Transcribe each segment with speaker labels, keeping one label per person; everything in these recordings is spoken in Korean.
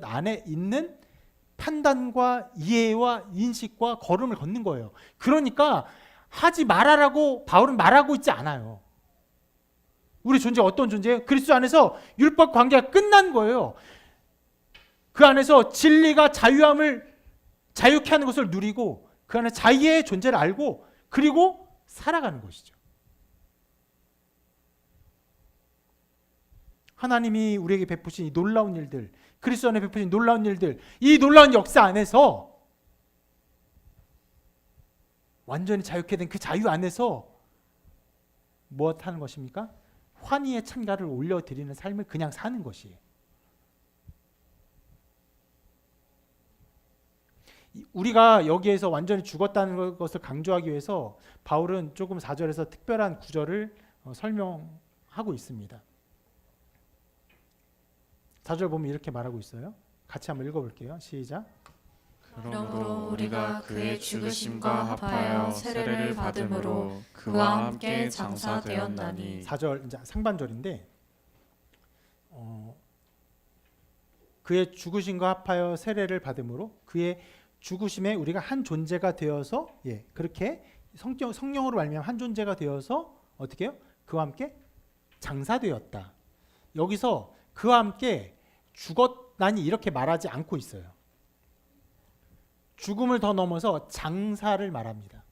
Speaker 1: 안에 있는 판단과 이해와 인식과 걸음을 걷는 거예요. 그러니까 하지 말아라고 바울은 말하고 있지 않아요. 우리 존재 어떤 존재예요? 그리스도 안에서 율법 관계가 끝난 거예요. 그 안에서 진리가 자유케 하는 것을 누리고 그 안에 자기의 존재를 알고 그리고 살아가는 것이죠. 하나님이 우리에게 베푸신 이 놀라운 일들, 그리스도 안에 베푸신 놀라운 일들, 이 놀라운 역사 안에서 완전히 자유케 된 그 자유 안에서 무엇 하는 것입니까? 환희의 찬가를 올려드리는 삶을 그냥 사는 것이에요. 우리가 여기에서 완전히 죽었다는 것을 강조하기 위해서 바울은 조금 4절에서 특별한 구절을 설명하고 있습니다. 4절 보면 이렇게 말하고 있어요. 같이 한번 읽어볼게요. 시작.
Speaker 2: 그러므로 우리가 그의 죽으심과 합하여 세례를 받음으로 그와 함께 장사되었나니.
Speaker 1: 4절 이제 상반절인데 그의 죽으심과 합하여 세례를 받음으로 그의 죽으심에 우리가 한 존재가 되어서 그렇게 성령으로 말미암아 한 존재가 되어서 어떻게 해요? 그와 함께 장사되었다. 여기서 그와 함께 죽었나니 이렇게 말하지 않고 있어요. 죽음을 더 넘어서 장사를 말합니다.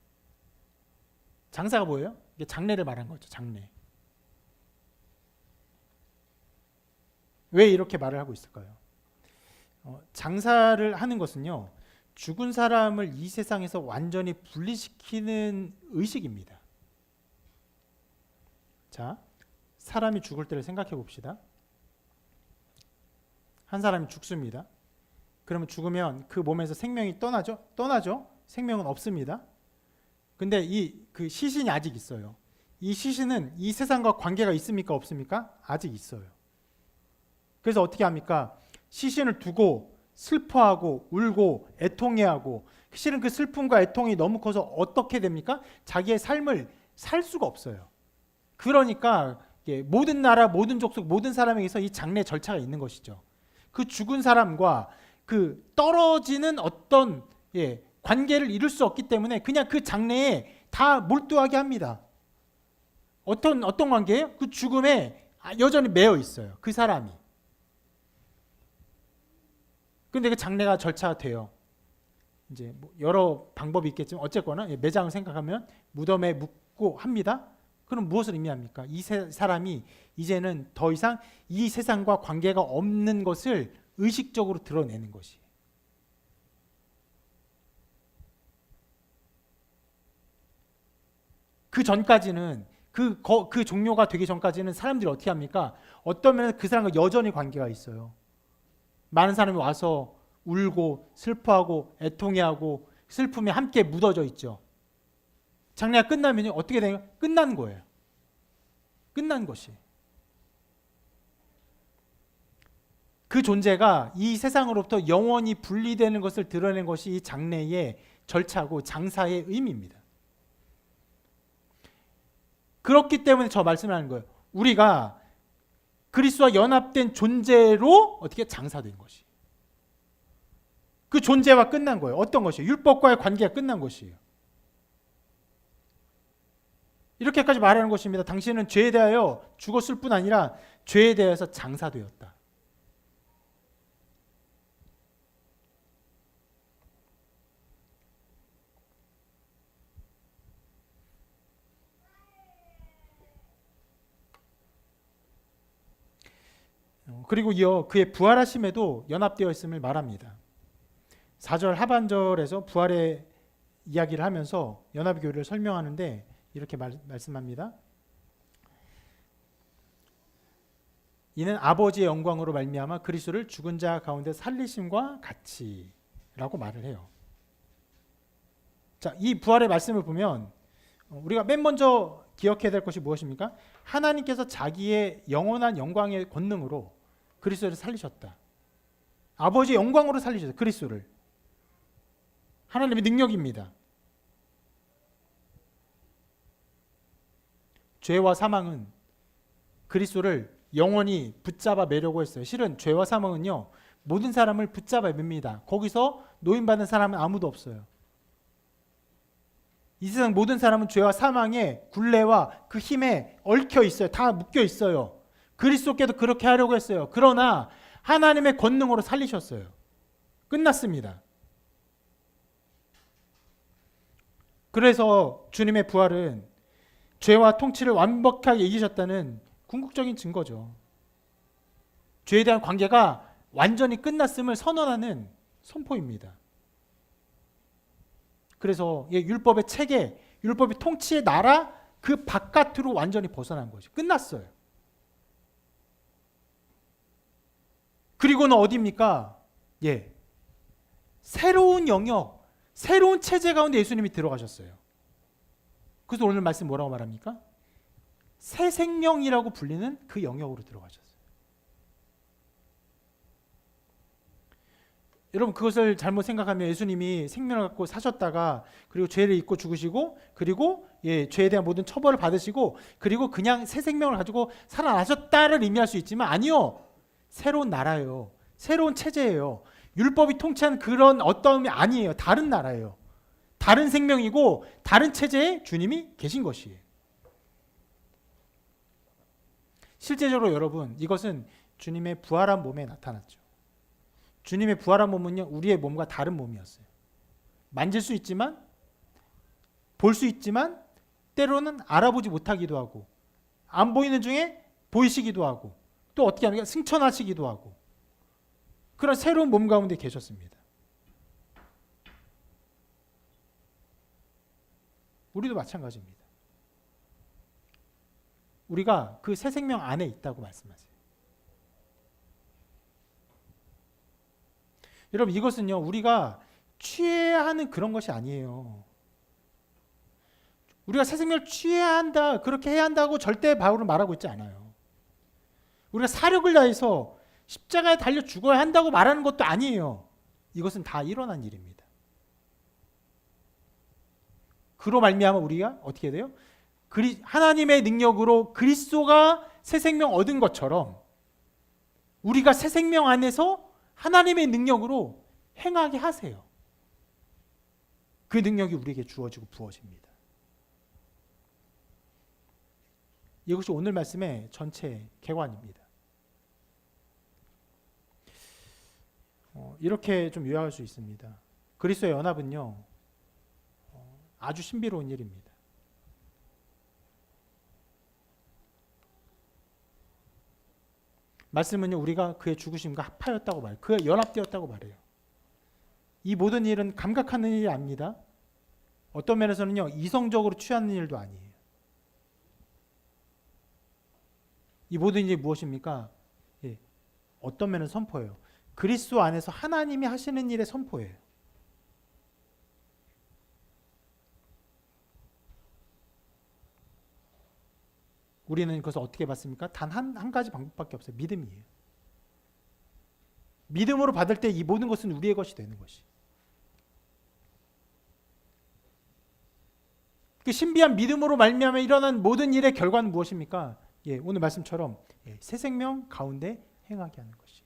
Speaker 1: 장사가 뭐예요? 이게 장례를 말한 거죠. 장례. 왜 이렇게 말을 하고 있을까요? 장사를 하는 것은요, 죽은 사람을 이 세상에서 완전히 분리시키는 의식입니다. 자, 사람이 죽을 때를 생각해 봅시다. 한 사람이 죽습니다. 그러면 죽으면 그 몸에서 생명이 떠나죠? 생명은 없습니다. 근데 그 시신이 아직 있어요. 이 시신은 이 세상과 관계가 있습니까? 없습니까? 아직 있어요. 그래서 어떻게 합니까? 시신을 두고 슬퍼하고 울고 애통해하고, 실은 그 슬픔과 애통이 너무 커서 어떻게 됩니까? 자기의 삶을 살 수가 없어요. 그러니까 모든 나라, 모든 족속, 모든 사람에게서 이 장례 절차가 있는 것이죠. 그 죽은 사람과 그 떨어지는 어떤 관계를 이룰 수 없기 때문에 그냥 그 장례에 다 몰두하게 합니다. 어떤 관계예요? 그 죽음에 여전히 매여 있어요. 그 사람이. 근데 그 장례가 절차가 돼요. 이제 뭐 여러 방법이 있겠지만 어쨌거나 매장을 생각하면 무덤에 묻고 합니다. 그럼 무엇을 의미합니까? 이 사람이 이제는 더 이상 이 세상과 관계가 없는 것을 의식적으로 드러내는 것이. 그 전까지는 그 종료가 되기 전까지는 사람들이 어떻게 합니까? 어떤 면에서 그 사람과 여전히 관계가 있어요. 많은 사람이 와서 울고 슬퍼하고 애통해하고 슬픔에 함께 묻어져 있죠. 장례가 끝나면 어떻게 돼요? 끝난 거예요. 끝난 것이. 그 존재가 이 세상으로부터 영원히 분리되는 것을 드러낸 것이 이 장례의 절차고 장사의 의미입니다. 그렇기 때문에 저 말씀을 하는 거예요. 우리가 그리스도와 연합된 존재로 어떻게 장사된 것이. 그 존재와 끝난 거예요. 어떤 것이에요? 율법과의 관계가 끝난 것이에요. 이렇게까지 말하는 것입니다. 당신은 죄에 대하여 죽었을 뿐 아니라 죄에 대해서 장사되었다. 그리고 이어 그의 부활하심에도 연합되어 있음을 말합니다. 4절 하반절에서 부활의 이야기를 하면서 연합교회를 설명하는데 이렇게 말씀합니다. 이는 아버지의 영광으로 말미암아 그리스도를 죽은 자 가운데 살리심과 같이라고 말을 해요. 자, 이 부활의 말씀을 보면 우리가 맨 먼저 기억해야 될 것이 무엇입니까? 하나님께서 자기의 영원한 영광의 권능으로 그리스도를 살리셨다. 아버지의 영광으로 살리셨다. 그리스도를. 하나님의 능력입니다. 죄와 사망은 그리스도를 영원히 붙잡아 매려고 했어요. 실은 죄와 사망은요, 모든 사람을 붙잡아 맵니다. 거기서 노임받은 사람은 아무도 없어요. 이 세상 모든 사람은 죄와 사망의 굴레와 그 힘에 얽혀 있어요. 다 묶여 있어요. 그리스도께도 그렇게 하려고 했어요. 그러나 하나님의 권능으로 살리셨어요. 끝났습니다. 그래서 주님의 부활은 죄와 통치를 완벽하게 이기셨다는 궁극적인 증거죠. 죄에 대한 관계가 완전히 끝났음을 선언하는 선포입니다. 그래서 율법의 체계, 율법의 통치의 나라 그 바깥으로 완전히 벗어난 거죠. 끝났어요. 그리고는 어디입니까? 새로운 영역, 새로운 체제 가운데 예수님이 들어가셨어요. 그래서 오늘 말씀 뭐라고 말합니까? 새 생명이라고 불리는 그 영역으로 들어가셨어요. 여러분 그것을 잘못 생각하면 예수님이 생명을 갖고 사셨다가 그리고 죄를 잊고 죽으시고 그리고 죄에 대한 모든 처벌을 받으시고 그리고 그냥 새 생명을 가지고 살아나셨다를 의미할 수 있지만 아니요. 새로운 나라예요. 새로운 체제예요. 율법이 통치한 그런 어떠함이 아니에요. 다른 나라예요. 다른 생명이고 다른 체제에 주님이 계신 것이에요. 실제적으로 여러분 이것은 주님의 부활한 몸에 나타났죠. 주님의 부활한 몸은요 우리의 몸과 다른 몸이었어요. 만질 수 있지만 볼 수 있지만 때로는 알아보지 못하기도 하고 안 보이는 중에 보이시기도 하고 또 어떻게 하는가 승천하시기도 하고 그런 새로운 몸 가운데 계셨습니다. 우리도 마찬가지입니다. 우리가 그 새 생명 안에 있다고 말씀하세요. 여러분 이것은요 우리가 취해야 하는 그런 것이 아니에요. 우리가 새 생명을 취해야 한다 그렇게 해야 한다고 절대 바울은 말하고 있지 않아요. 우리가 사력을 다해서 십자가에 달려 죽어야 한다고 말하는 것도 아니에요. 이것은 다 일어난 일입니다. 그로 말미암아 우리가 어떻게 돼요? 하나님의 능력으로 그리스도가 새 생명 얻은 것처럼 우리가 새 생명 안에서 하나님의 능력으로 행하게 하세요. 그 능력이 우리에게 주어지고 부어집니다. 이것이 오늘 말씀의 전체 개관입니다. 이렇게 좀 요약할 수 있습니다. 그리스도의 연합은요 아주 신비로운 일입니다. 말씀은요 우리가 그의 죽으심과 합하였다고 말해요. 그에 연합되었다고 말해요. 이 모든 일은 감각하는 일이 아닙니다. 어떤 면에서는요 이성적으로 취하는 일도 아니에요. 이 모든 일이 무엇입니까? 어떤 면은 선포예요. 그리스도 안에서 하나님이 하시는 일의 선포예요. 우리는 그것을 어떻게 받습니까? 단 한 가지 방법밖에 없어요. 믿음이에요. 믿음으로 받을 때 이 모든 것은 우리의 것이 되는 것이. 그 신비한 믿음으로 말미암아 일어난 모든 일의 결과는 무엇입니까? 오늘 말씀처럼 새 생명 가운데 행하게 하는 것이.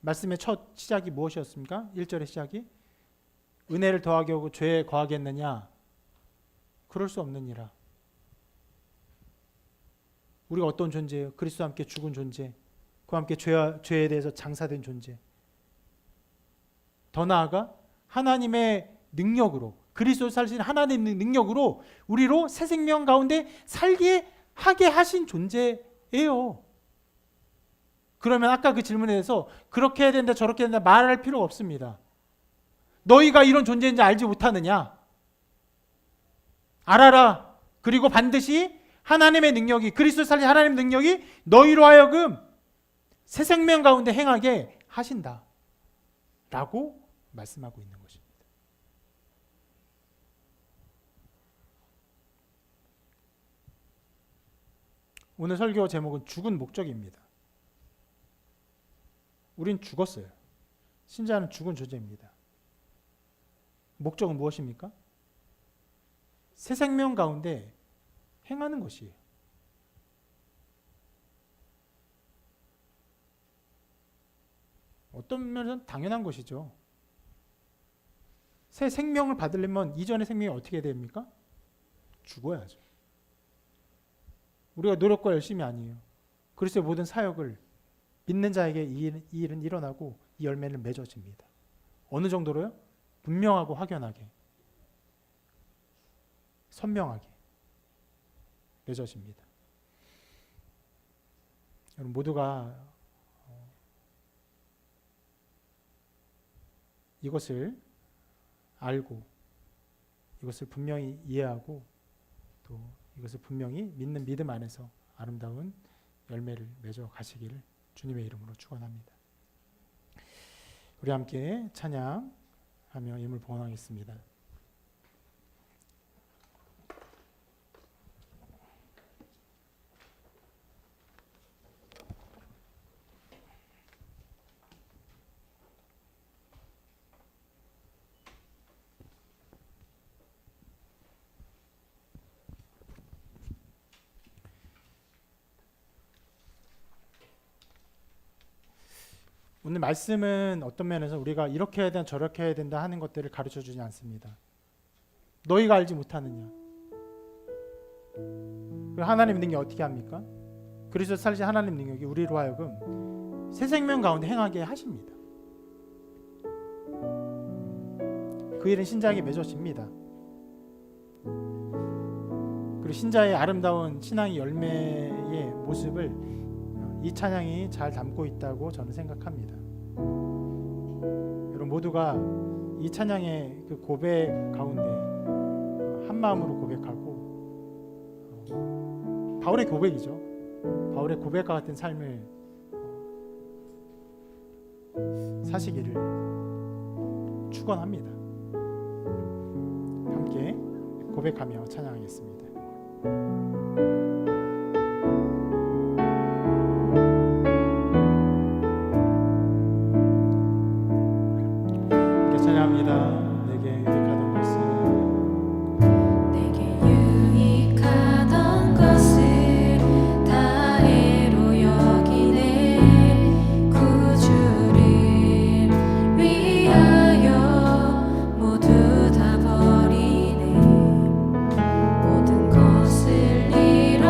Speaker 1: 말씀의 첫 시작이 무엇이었습니까? 1절의 시작이 은혜를 더하게 하고 죄에 거하겠느냐? 그럴 수 없느니라. 우리가 어떤 존재예요? 그리스도와 함께 죽은 존재, 그와 함께 죄에 대해서 장사된 존재. 더 나아가 하나님의 능력으로 그리스도 살신 하나님의 능력으로 우리로 새 생명 가운데 살게 하게 하신 존재예요. 그러면 아까 그 질문에 대해서 그렇게 해야 된다 저렇게 해야 된다 말할 필요가 없습니다. 너희가 이런 존재인지 알지 못하느냐? 알아라. 그리고 반드시 하나님의 능력이 그리스도 살린 하나님의 능력이 너희로 하여금 새 생명 가운데 행하게 하신다. 라고 말씀하고 있는 것입니다. 오늘 설교 제목은 죽은 목적입니다. 우린 죽었어요. 신자는 죽은 존재입니다. 목적은 무엇입니까? 새 생명 가운데 행하는 것이에요. 어떤 면에서는 당연한 것이죠. 새 생명을 받으려면 이전의 생명이 어떻게 됩니까? 죽어야죠. 우리가 노력과 열심이 아니에요. 그리스도의 모든 사역을 믿는 자에게 이 일은 일어나고 이 열매는 맺어집니다. 어느 정도로요? 분명하고 확연하게, 선명하게 맺어집니다. 여러분 모두가 이것을 알고 이것을 분명히 이해하고 또 이것을 분명히 믿는 믿음 안에서 아름다운 열매를 맺어 가시기를 주님의 이름으로 축원합니다. 우리 함께 찬양하며 예물 봉헌하겠습니다. 오늘 말씀은 어떤 면에서 우리가 이렇게 해야 된다 저렇게 해야 된다 하는 것들을 가르쳐 주지 않습니다. 너희가 알지 못하느냐. 하나님 능력이 어떻게 합니까? 그리스도 살리신 하나님 능력이 우리로 하여금 새 생명 가운데 행하게 하십니다. 그 일은 신자에게 맺어집니다. 그리고 신자의 아름다운 신앙의 열매의 모습을 이 찬양이 잘 담고 있다고 저는 생각합니다. 여러분 모두가 이 찬양의 그 고백 가운데 한 마음으로 고백하고 바울의 고백이죠. 바울의 고백과 같은 삶을 사시기를 축원합니다. 함께 고백하며 찬양하겠습니다. 찬양합니다. 내게 유익하던 것을
Speaker 3: 다 애로 여기네. 구주를 위하여 모두 다 버리네. 모든 것을 잃어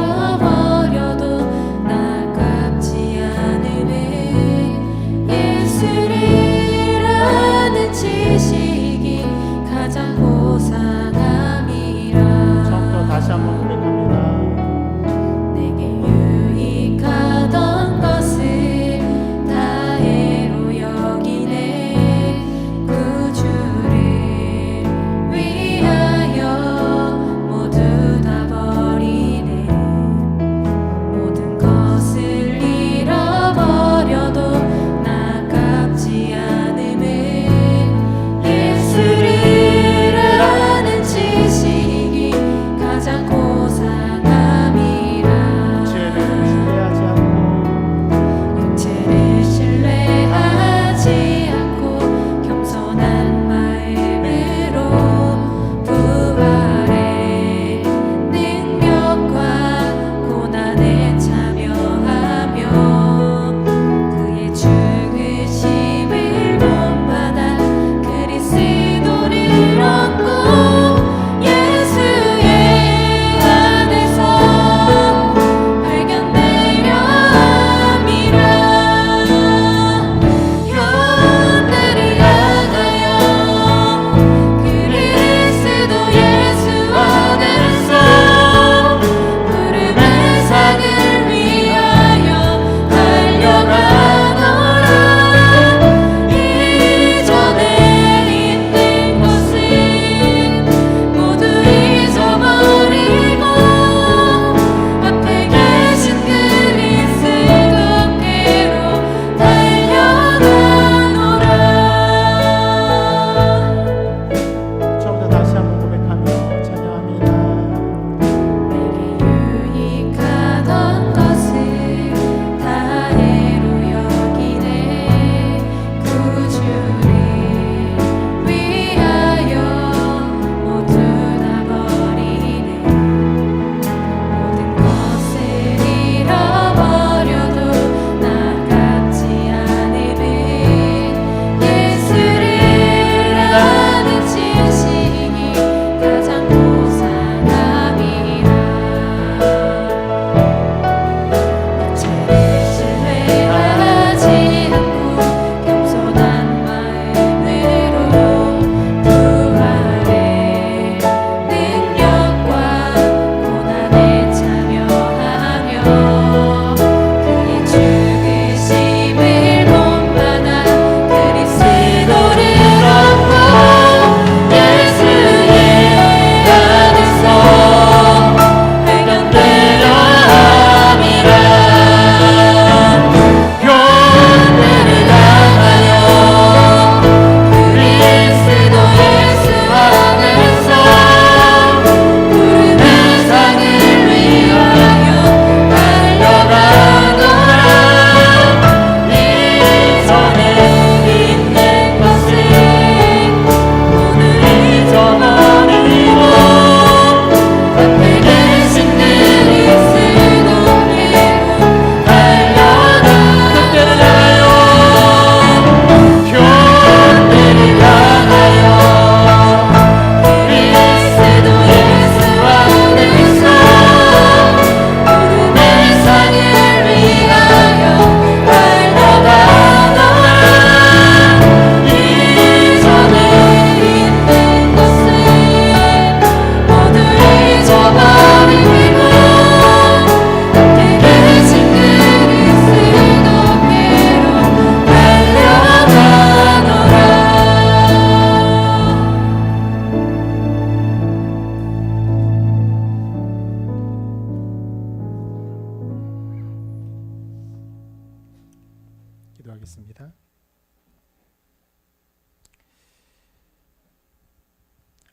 Speaker 1: 기도하겠습니다.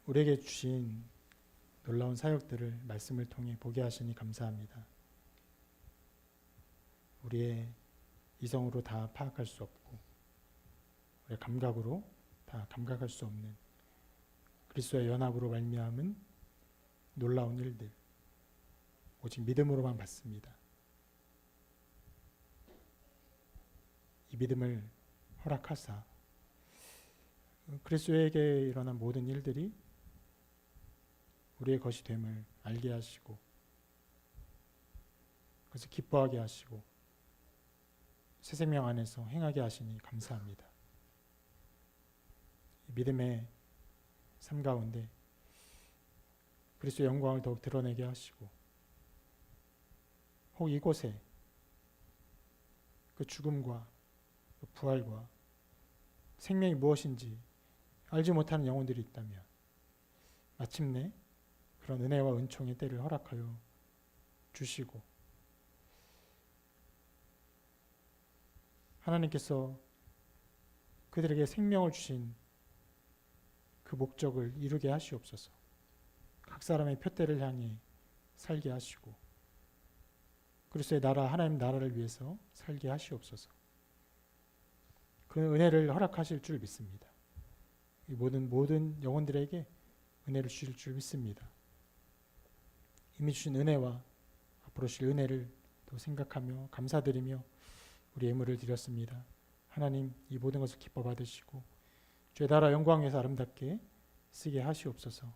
Speaker 1: 우리에게 주신 놀라운 사역들을 말씀을 통해 보게 하시니 감사합니다. 우리의 이성으로 다 파악할 수 없고 우리의 감각으로 다 감각할 수 없는 그리스도의 연합으로 말미암은 놀라운 일들 오직 믿음으로만 받습니다. 이 믿음을 허락하사 그리스도에게 일어난 모든 일들이 우리의 것이 됨을 알게 하시고 그래서 기뻐하게 하시고 새 생명 안에서 행하게 하시니 감사합니다. 믿음의 삶 가운데 그리스도의 영광을 더욱 드러내게 하시고 혹 이곳에 그 죽음과 그 부활과 생명이 무엇인지 알지 못하는 영혼들이 있다면 마침내 그런 은혜와 은총의 때를 허락하여 주시고 하나님께서 그들에게 생명을 주신 그 목적을 이루게 하시옵소서. 각 사람의 표대를 향해 살게 하시고 그리스도의 나라 하나님 나라를 위해서 살게 하시옵소서. 그 은혜를 허락하실 줄 믿습니다. 이 모든 영혼들에게 은혜를 주실 줄 믿습니다. 이미 주신 은혜와 앞으로 주실 은혜를 또 생각하며 감사드리며 우리 예물을 드렸습니다. 하나님 이 모든 것을 기뻐 받으시고 주의 나라 영광 위해서 아름답게 쓰게 하시옵소서.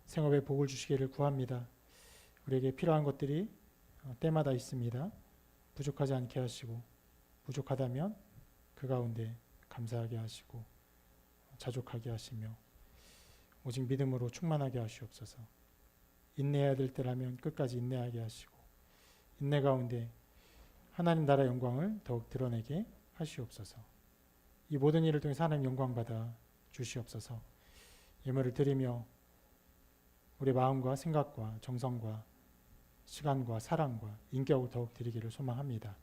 Speaker 1: 생업에 복을 주시기를 구합니다. 우리에게 필요한 것들이 때마다 있습니다. 부족하지 않게 하시고 부족하다면 그 가운데 감사하게 하시고 자족하게 하시며 오직 믿음으로 충만하게 하시옵소서. 인내해야 될 때라면 끝까지 인내하게 하시고 인내 가운데 하나님 나라 영광을 더욱 드러내게 하시옵소서. 이 모든 일을 통해서 하나님 영광 받아 주시옵소서. 예물을 드리며 우리 마음과 생각과 정성과 시간과 사랑과 인격을 더욱 드리기를 소망합니다.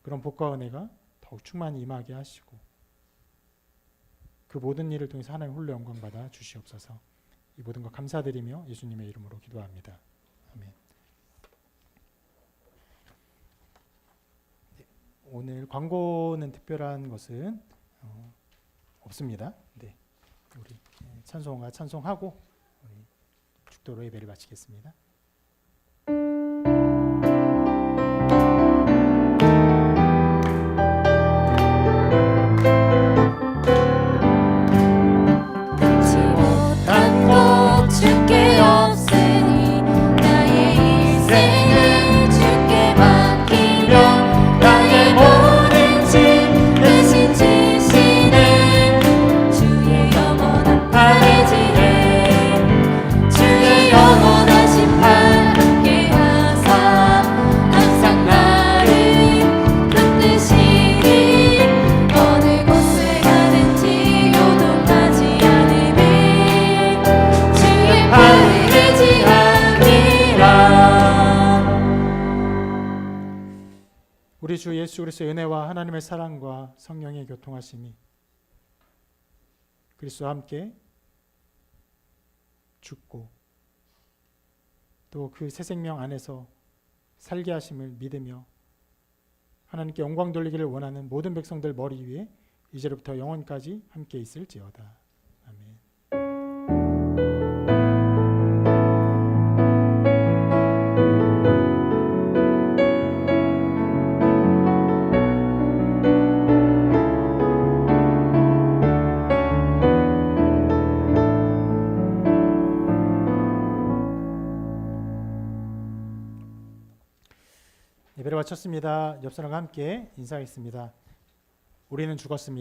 Speaker 1: 그런 복과 은혜가 더욱 충만히 임하게 하시고 그 모든 일을 통해서 하나님 홀로 영광 받아 주시옵소서. 이 모든 것 감사드리며 예수님의 이름으로 기도합니다. 아멘. 네, 오늘 광고는 특별한 것은 없습니다. 네, 우리 찬송가 찬송하고 우리 축도로 예배를 마치겠습니다.
Speaker 3: 주께 없으니 나의 인생을 주께 맡기며 나의 모든 짐 대신 지시는 주의 영원한 팔지에 주의 영원한 심판 함께 하사 항상 나를 붙드시니 어느 곳에 가든지 요동하지 않으니 팔리지 않으리라.
Speaker 1: 우리 주 예수 그리스도의 은혜와 하나님의 사랑과 성령의 교통하심이 그리스도와 함께 죽고 또 그 새 생명 안에서 살게 하심을 믿으며 하나님께 영광 돌리기를 원하는 모든 백성들 머리 위에 이제로부터 영원까지 함께 있을지어다. 아멘. 예배를 마쳤습니다. 옆 사람과 함께 인사하겠습니다. 우리는 죽었습니다.